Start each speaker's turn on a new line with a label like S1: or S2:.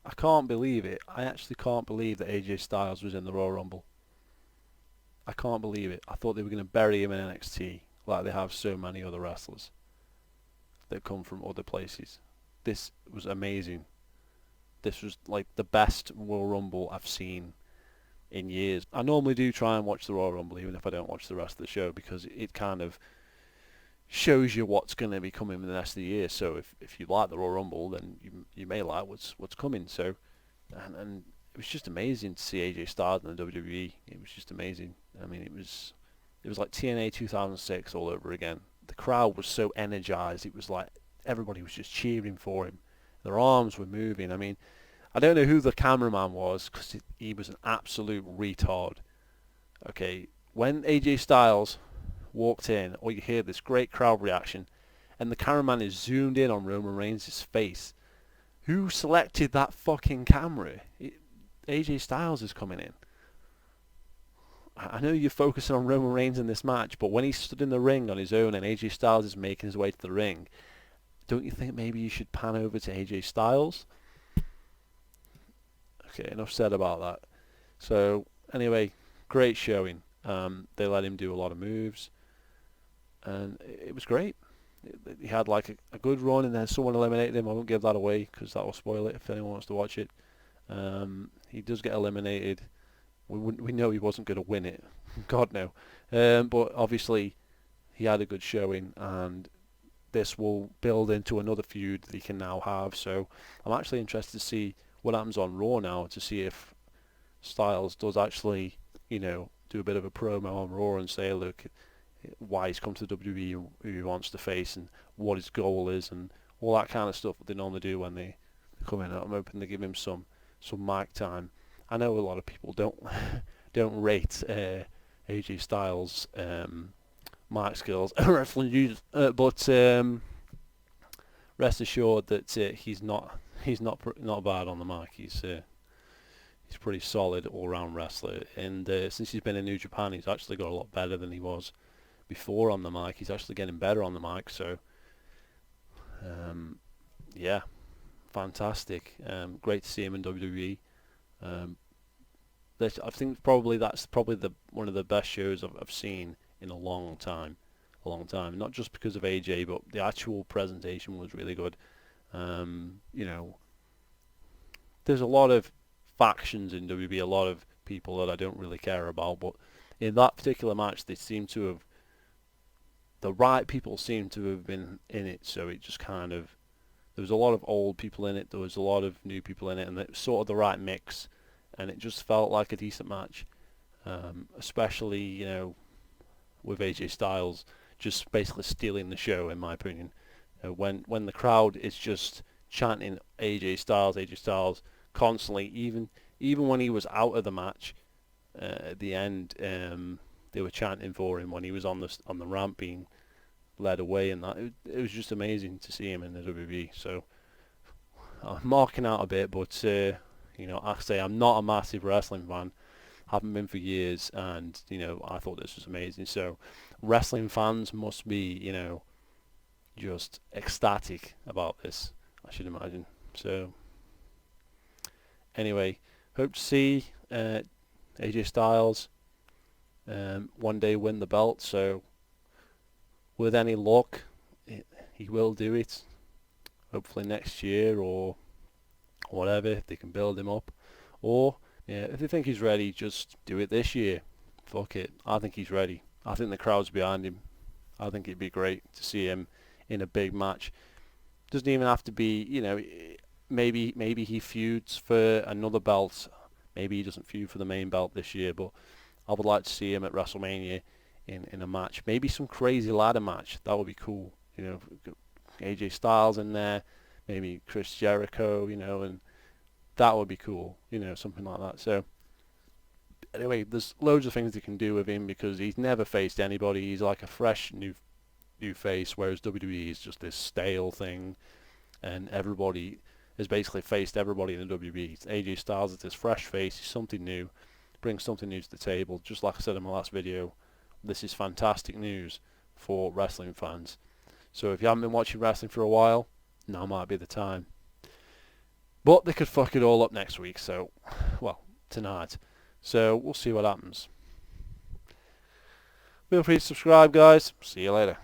S1: I can't believe it. I actually can't believe that AJ Styles was in the Royal Rumble. I can't believe it. I thought they were going to bury him in NXT like they have so many other wrestlers that come from other places. This was amazing. This was like the best Royal Rumble I've seen in years. I normally do try and watch the Royal Rumble even if I don't watch the rest of the show because it kind of shows you what's going to be coming in the rest of the year. So if you like the Royal Rumble, then you may like what's coming. So and it was just amazing to see AJ Styles in the WWE. It was just amazing. I mean, it was like TNA 2006 all over again. The crowd was so energized. It was like everybody was just cheering for him. Their arms were moving. I mean, I don't know who the cameraman was because he was an absolute retard. Okay, when AJ Styles walked in, or you hear this great crowd reaction, and the cameraman is zoomed in on Roman Reigns' face. Who selected that fucking camera? AJ Styles is coming in. I know you're focusing on Roman Reigns in this match, but when he stood in the ring on his own and AJ Styles is making his way to the ring, don't you think maybe you should pan over to AJ Styles? Okay, enough said about that. So, anyway, great showing. They let him do a lot of moves, and it was great. He had like a good run, and then someone eliminated him. I won't give that away because that will spoil it if anyone wants to watch it. He does get eliminated. We know he wasn't going to win it. God no. But obviously he had a good showing, and this will build into another feud that he can now have. So I'm actually interested to see what happens on Raw now, to see if Styles does actually, do a bit of a promo on Raw and say, look, why he's come to the WWE, who he wants to face, and what his goal is, and all that kind of stuff that they normally do when they come in. I'm hoping they give him some mic time. I know a lot of people don't don't rate AJ Styles' mic skills, wrestling news, but rest assured that he's not bad on the mic. He's pretty solid all-round wrestler, and since he's been in New Japan, he's actually got a lot better than he was before on the mic. He's actually getting better on the mic, so yeah, fantastic. Great to see him in WWE. Um, I think that's probably the one of the best shows I've seen in a long time. A long time. Not just because of AJ, but the actual presentation was really good. You know, there's a lot of factions in WB, a lot of people that I don't really care about, but in that particular match, the right people seem to have been in it, so it just kind of, there was a lot of old people in it, there was a lot of new people in it, and it was sort of the right mix, and it just felt like a decent match, especially, with AJ Styles just basically stealing the show, in my opinion. When the crowd is just chanting AJ Styles constantly, even when he was out of the match at the end, they were chanting for him when he was on the ramp being led away, and that it was just amazing to see him in the WWE. So I'm marking out a bit, but I say I'm not a massive wrestling fan. Haven't been for years, and I thought this was amazing. So wrestling fans must be just ecstatic about this, I should imagine. So anyway, hope to see AJ Styles one day win the belt. So with any luck, he will do it. Hopefully next year or whatever, if they can build him up. Or if they think he's ready, just do it this year. Fuck it. I think he's ready. I think the crowd's behind him. I think it'd be great to see him in a big match. Doesn't even have to be, maybe he feuds for another belt. Maybe he doesn't feud for the main belt this year, but I would like to see him at WrestleMania in a match. Maybe some crazy ladder match. That would be cool. AJ Styles in there, maybe Chris Jericho, and that would be cool. Something like that. So anyway, there's loads of things they can do with him because he's never faced anybody. He's like a fresh new face, whereas WWE is just this stale thing, and everybody has basically faced everybody in the WWE. AJ Styles is this fresh face. He's something new, brings something new to the table. Just like I said in my last video, this is fantastic news for wrestling fans. So if you haven't been watching wrestling for a while, now might be the time. But they could fuck it all up next week, so, well, tonight. So we'll see what happens. Feel free to subscribe, guys. See you later.